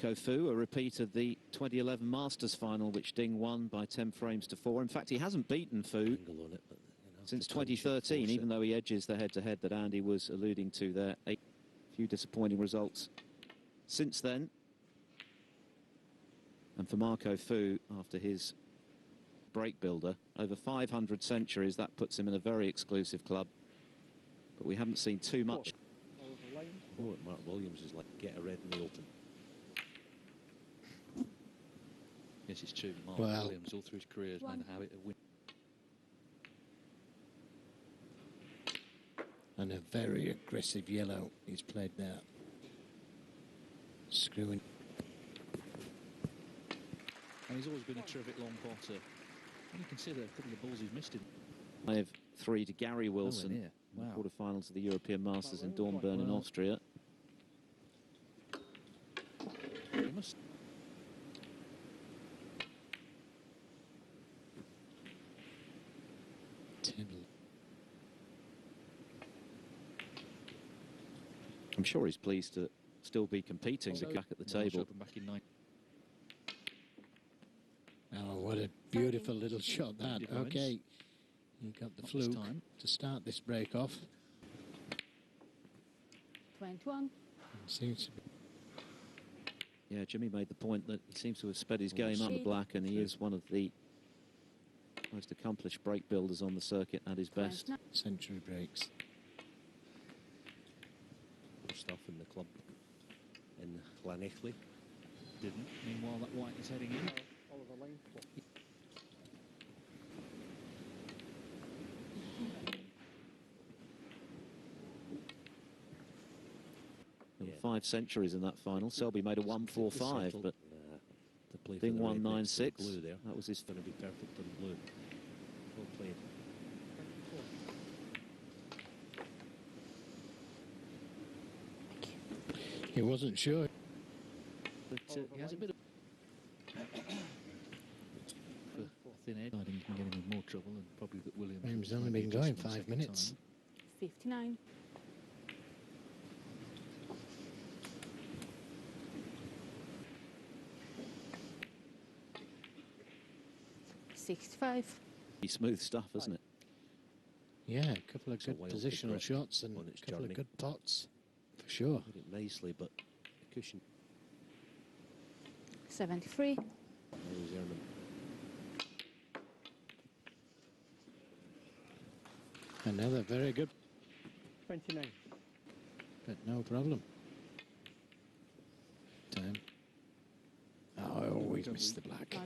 Marco Fu, a repeat of the 2011 Masters final, which Ding won by 10 frames to 4. In fact, he hasn't beaten Fu since 2013, even though he edges the head-to-head that Andy was alluding to there. A few disappointing results since then. And for Marco Fu, after his break builder, over 500 centuries, that puts him in a very exclusive club. But we haven't seen too much. Oh, Mark Williams is like get a red in the open. Yes, it's true. Mark Williams, all through his career, has made a habit of winning. And a very aggressive yellow he's played there. Screwing. And he's always been a terrific long potter. When you consider a couple of balls he's missed him. 5-3 to Gary Wilson. Wow. Quarterfinals of the European Masters in Dornbirn in Austria. He must. I'm sure he's pleased to still be competing back at the table. Back in Oh, what a beautiful little shot that. Okay, you got the fluke to start this break off. 21. Seems to be. Yeah, Jimmy made the point that he seems to have sped his game up the black, and he is one of the most accomplished break builders on the circuit at his best. Century breaks. Stuff in the club in Llanelli. Didn't. Meanwhile, that white is heading in. Oliver Lane. There were 5 centuries in that final. Selby made a 1.45, but Ding won 9.6. That was his. Going to be perfect in blue. Well played. He wasn't sure. But he has a bit of thin edge. I think he can get him in more trouble, and probably that Williams. He's only been going 5 minutes. 59. $65. Smooth stuff, isn't it? Yeah, a couple of good positional shots and a couple of good pots, for sure. Did it nicely, but the cushion. 73. Another very good. 29. But no problem. Time. Oh, he's missed the black.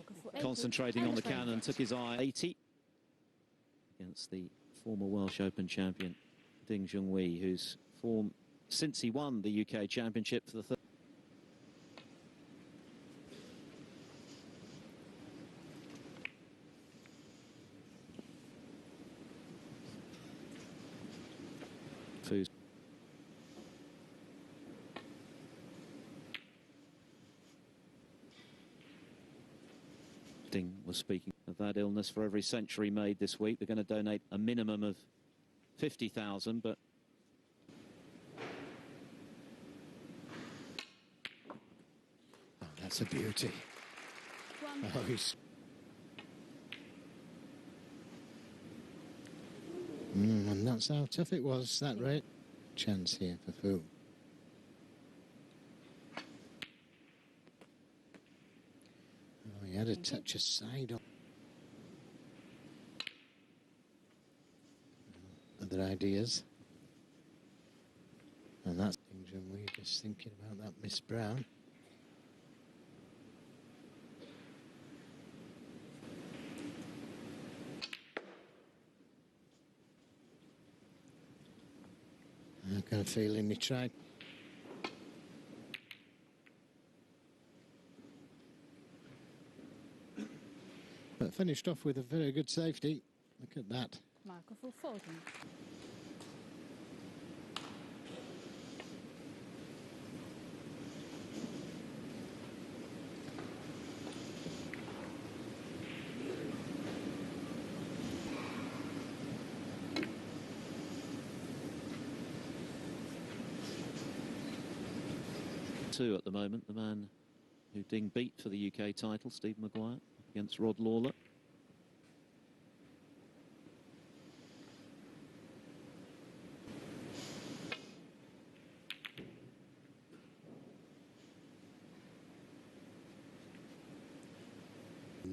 Concentrating on the cannon, took his eye. 80 against the former Welsh Open champion Ding Junhui, whose form since he won the UK Championship for the third. Fu's Ding was speaking of that illness. For every century made this week, they're going to donate a minimum of 50,000, but oh, that's a beauty. Oh, he's and that's how tough it was, that rate. Chance here for Fu. Oh, he had a touch of side on. Other ideas. And that's things when we're just thinking about that Miss Brown. I've got a feeling he tried. But finished off with a very good safety. Look at that. Marco for 14. Two at the moment, the man who Ding beat for the UK title, Steve Maguire, against Rod Lawler.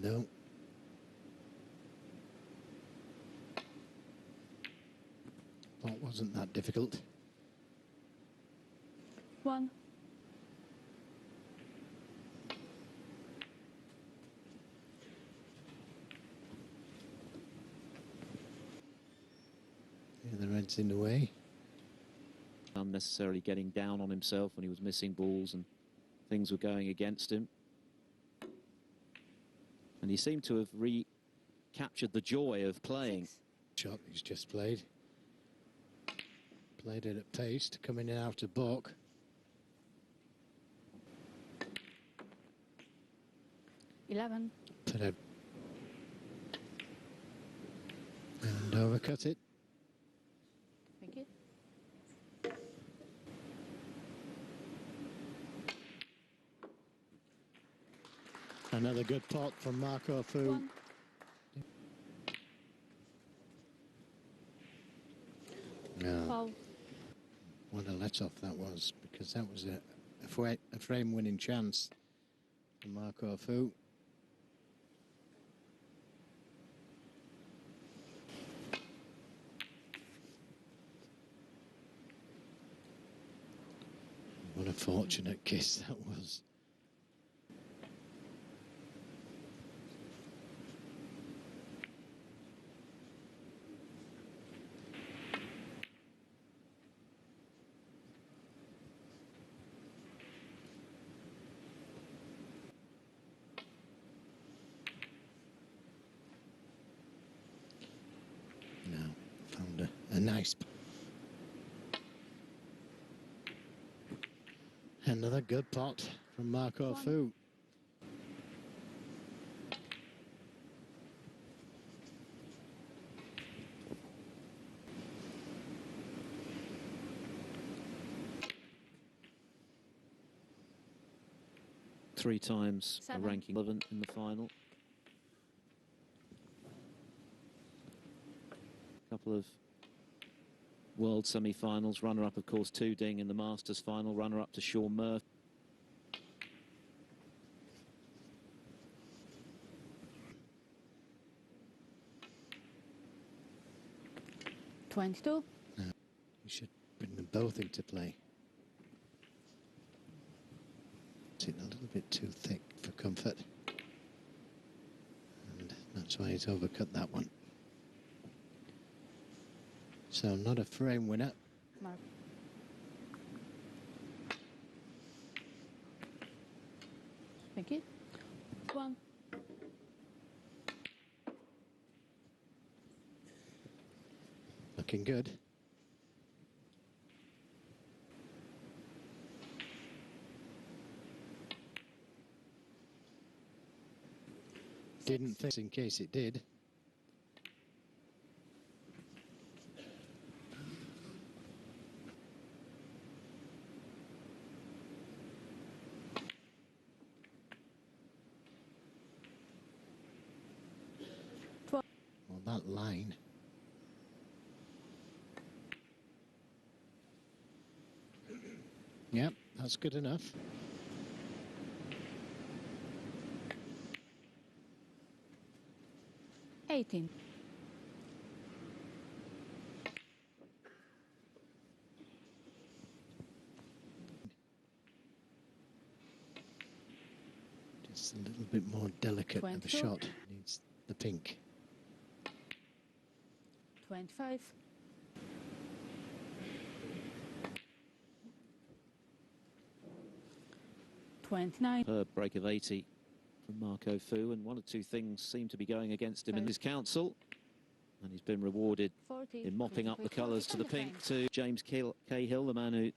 No. That wasn't that difficult. 1. Yeah, the red's in the way. Unnecessarily getting down on himself when he was missing balls and things were going against him. And he seemed to have recaptured the joy of playing. Shot he's just played. Played it at pace to come in and out of balk. Eleven. Put it and overcut it. Thank you. Another good pot from Marco Fu. 1. No. Foul. What a let-off that was, because that was a frame-winning chance for Marco Fu. What a fortunate kiss that was. Now, found a nice... Another good pot from Marco Fu. Three times 7. a ranking 11 in the final. Couple of World semi-finals, runner-up of course to Ding in the Masters final, runner-up to Sean Murphy. $22. You should bring them both into play. It's a little bit too thick for comfort. And that's why he's overcut that one. So not a frame winner. Mark. Thank you. 1. Looking good. Didn't think in case it did. Well, that line. Yep, that's good enough. $18. Just a little bit more delicate of a 22. shot. Needs the pink. 25. $29. Per break of 80 from Marco Fu, and one or two things seem to be going against him in his council, and he's been rewarded 40. in mopping up the colours to the pink to James Cahill, the man who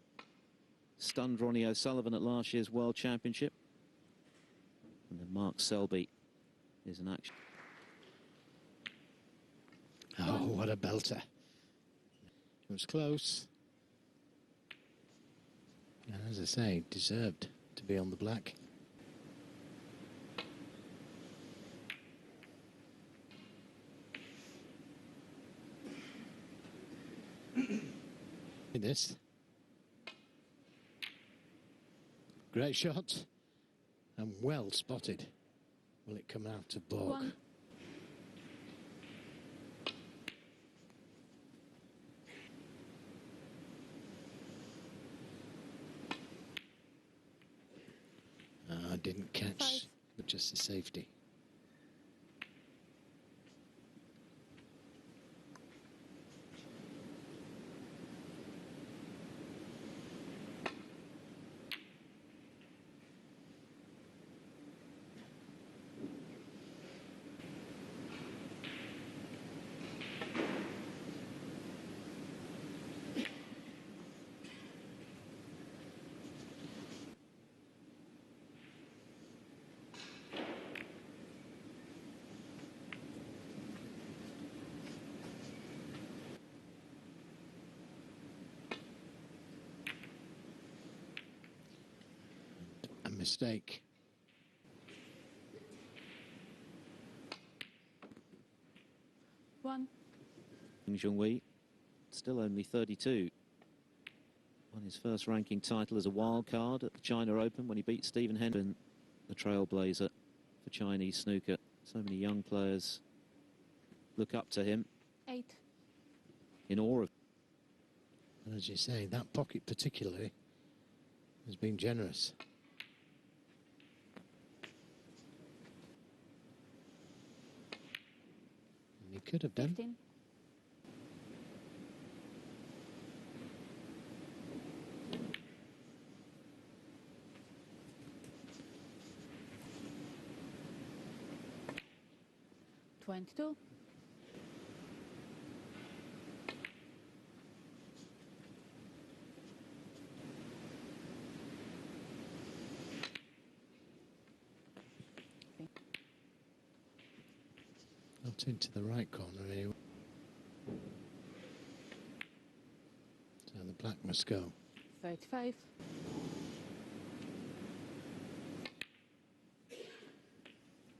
stunned Ronnie O'Sullivan at last year's World Championship. And then Mark Selby is an action. Oh, what a belter. It was close. And as I say, deserved to be on the black. This. Great shot. And well spotted. Will it come out of baulk? 1. Didn't catch, 5. but just a safety. A mistake. One. Junhui, still only 32. Won his first ranking title as a wild card at the China Open when he beat Stephen Hendon, the trailblazer for Chinese snooker. So many young players look up to him 8. in awe of. And as you say, that pocket particularly has been generous. And he could have done. 15. $22. Not into the right corner anyway. So the black must go. 35.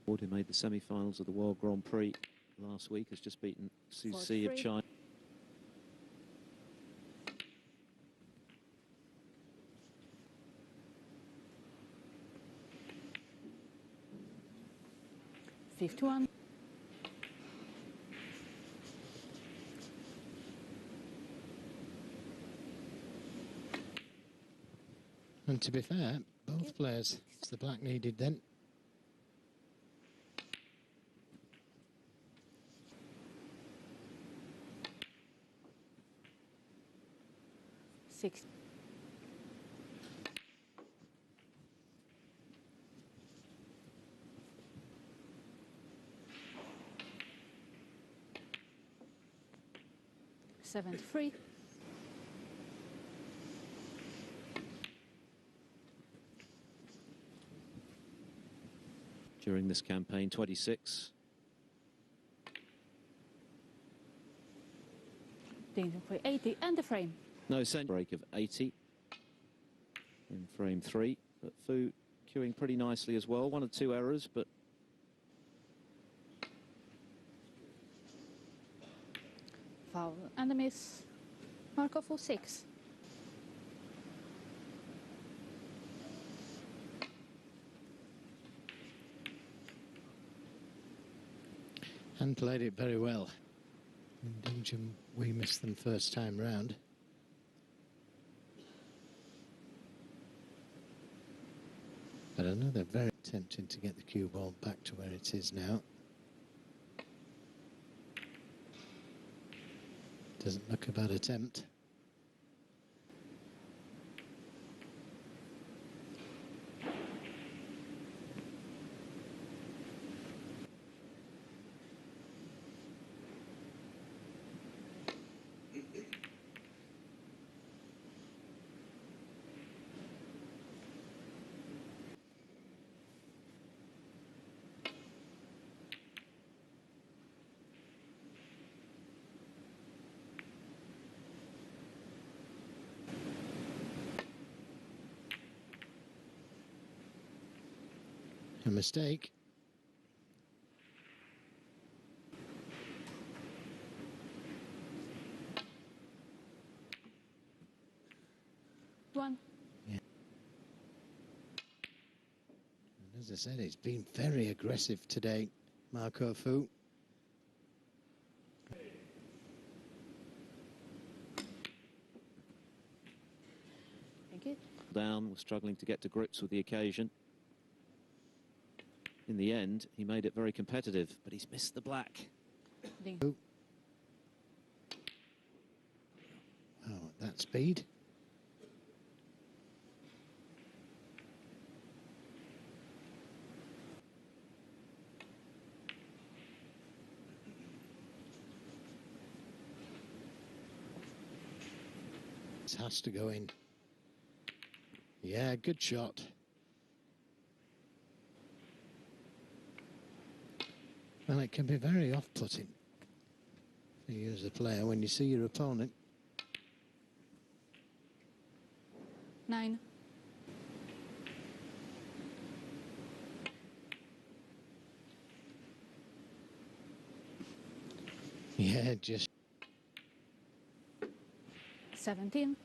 Who made the semi-finals of the World Grand Prix last week, has just beaten Su Si of 43. China. $51. And to be fair, both players, it's the black needed then. $6. $73. During this campaign, 26. Junhui 80 and the frame. No cent break of 80 in frame 3. But Fu queuing pretty nicely as well. 1 or 2 errors, but Foul and a miss. Marco for 6. And played it very well. And we missed them first time round. But another very tempting to get the cue ball back to where it is now. Doesn't look a bad attempt. A mistake. As I said, he's been very aggressive today, Marco Fu. Thank you. Down, was struggling to get to grips with the occasion. In the end, he made it very competitive, but he's missed the black. Ding. Oh, at that speed. This has to go in. Yeah, good shot. Well, it can be very off-putting for you as a player when you see your opponent. 9. Yeah, just 17.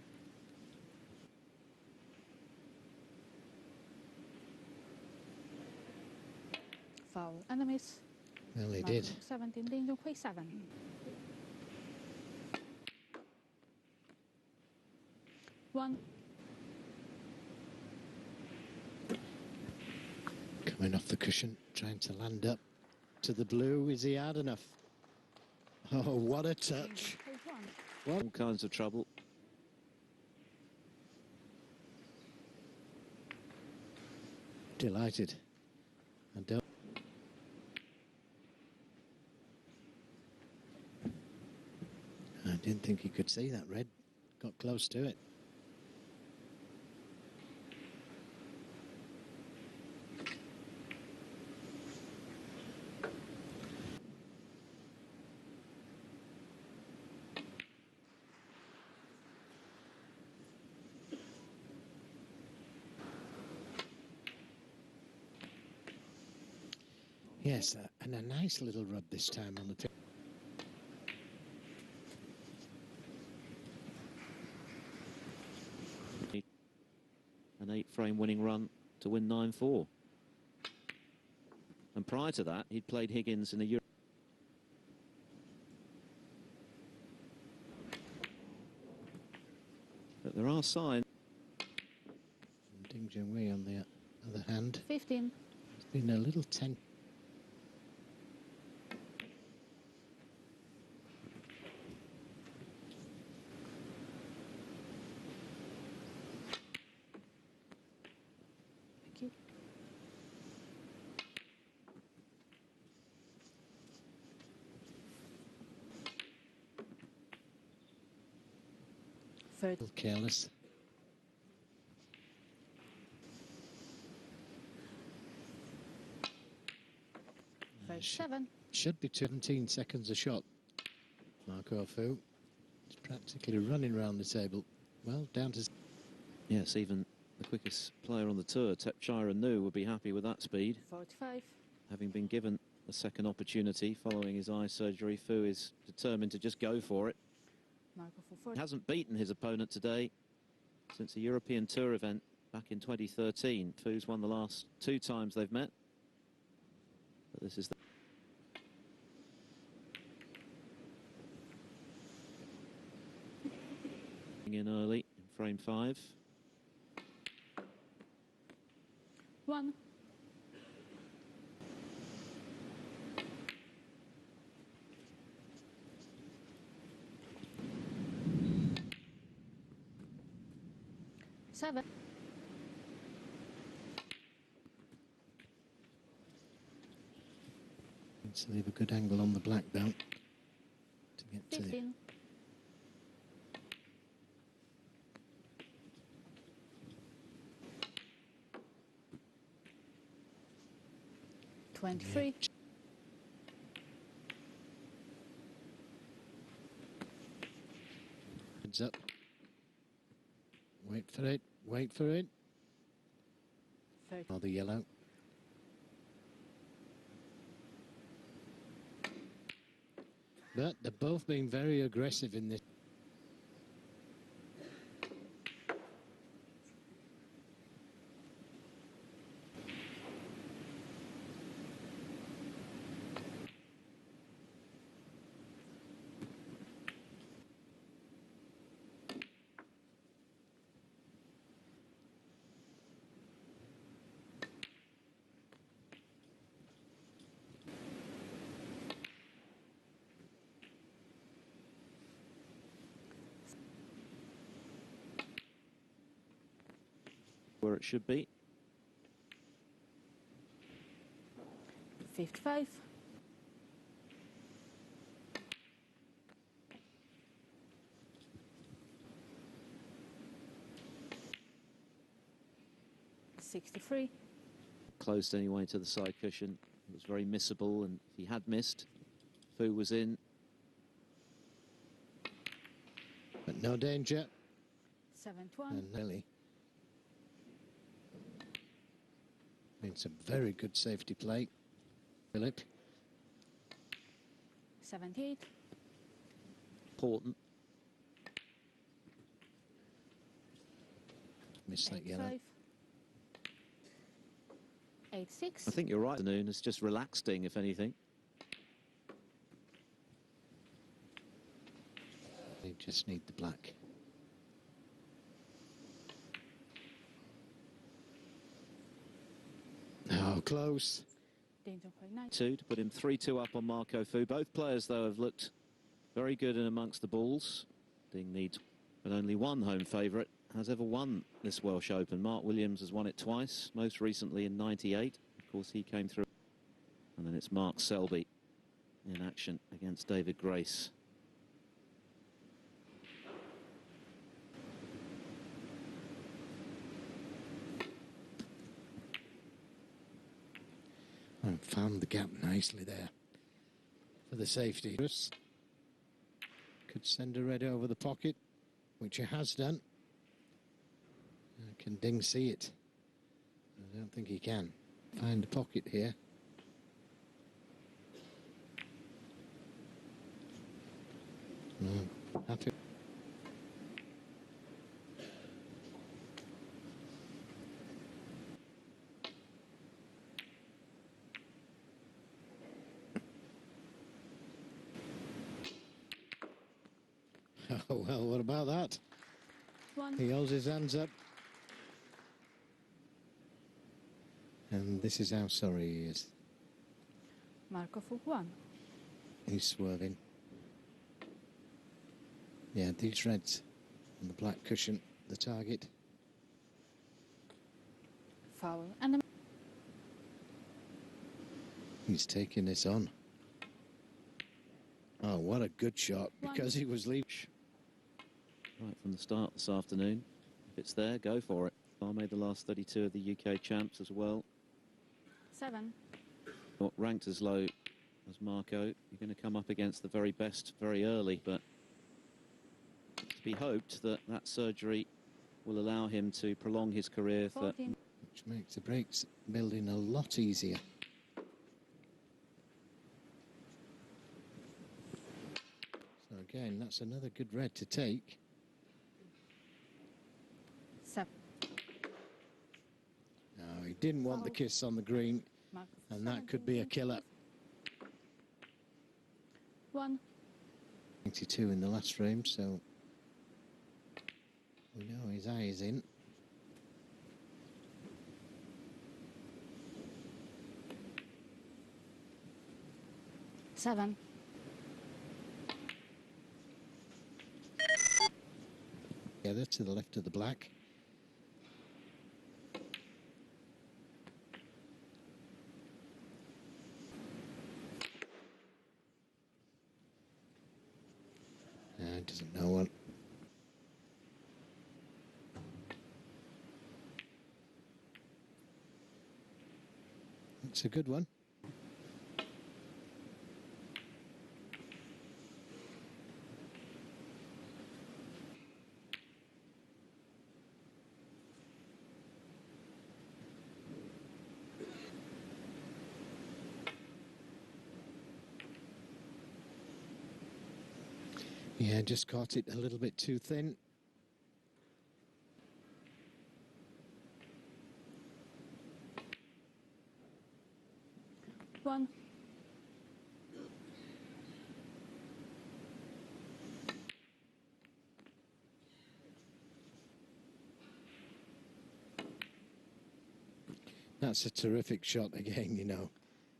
Foul and a miss. well, he Marco did. 17, Ding Junhui 7. 1. Coming off the cushion, trying to land up to the blue. Is he hard enough? Oh, what a touch. All kinds of trouble. Delighted. I don't. I didn't think he could see that red. Got close to it. Yes, and a nice little rub this time on the tip. An 8-frame winning run to win 9-4. And prior to that, he'd played Higgins in the Euro. But there are signs. Ding Junhui on the other hand. 15. It's been a little tense. Thank you. A little careless. 7. Should be 17 seconds a shot. Marco Fu is practically running around the table. Well, down to... Yes, even the quickest player on the tour, Tepchira Nu, would be happy with that speed. 45. Having been given a second opportunity following his eye surgery, Fu is determined to just go for it. Marco for 40. He hasn't beaten his opponent today since the European Tour event back in 2013. Fu's won the last 2 times they've met. But this is the in early in frame 5. 1. Seven. Needs to leave a good angle on the black belt to get to 15. the 23. Heads up. Wait for it. Wait for it. 30. Oh, the yellow. But they've both been very aggressive in this. where it should be. 55. $63. Closed anyway to the side cushion. It was very missable, and if he had missed, Fu was in. But no danger. 71. And Nelly. It's a very good safety play. Philip. 78. Important. Missed that yellow. 85. 86. I think you're right. Afternoon has just relaxed Ding, if anything. They just need the black. Oh, close. Ding Junhui 9. To put him 3-2 up on Marco Fu. Both players, though, have looked very good in amongst the balls. Ding needs, but only one home favourite has ever won this Welsh Open. Mark Williams has won it twice, most recently in '98. Of course, he came through. And then it's Mark Selby in action against David Grace. And found the gap nicely there for the safety. Could send a red over the pocket, which he has done. Can Ding see it? I don't think he can. Find a pocket here. No, happy. Oh, well, what about that? 1. He holds his hands up. And this is how sorry he is. Marco Fu 1. He's swerving. Yeah, these reds on the black cushion, the target. Foul. And the He's taking this on. Oh, what a good shot, because he was leaving. Right from the start this afternoon. If it's there, go for it. Bar made the last 32 of the UK champs as well. 7. Not ranked as low as Marco. You're going to come up against the very best very early, but it's to be hoped that that surgery will allow him to prolong his career for 14. Which makes the breaks building a lot easier. So again, that's another good red to take. 7. No, he didn't want the kiss on the green, Marco Fu and that could be a killer. 1. 92 in the last frame, so we know his eye is in. Seven. Together to the left of the black. Doesn't know what. It's a good one. Yeah, just caught it a little bit too thin. One. That's a terrific shot again, you know.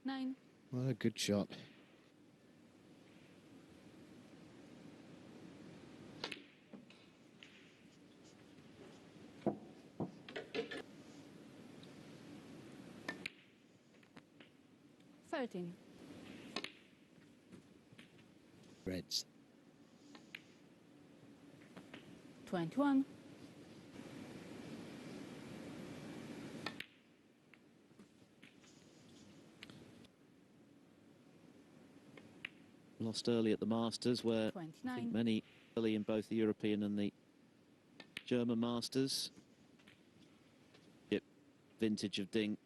9. What a good shot. 13. Reds. 21. Lost early at the Masters, where I 29. think many early in both the European and the German Masters. Yep, vintage of Ding.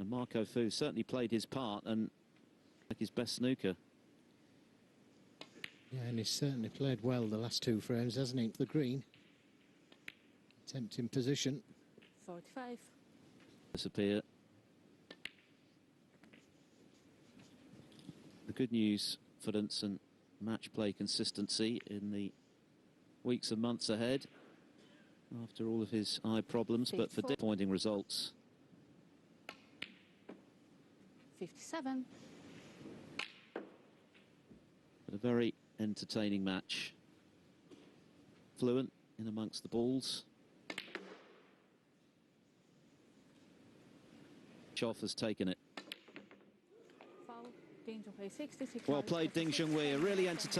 And Marco Fu certainly played his part and like his best snooker. Yeah, and he's certainly played well the last two frames, hasn't he? The green. Tempting position. 45. Disappear. The good news, confidence and match play consistency in the weeks and months ahead after all of his eye problems, but for disappointing results. 57. But a very entertaining match. Fluent in amongst the balls. Choff has taken it. Foul. Ding Junhui 66. Well played, Ding Junhui, a really entertaining.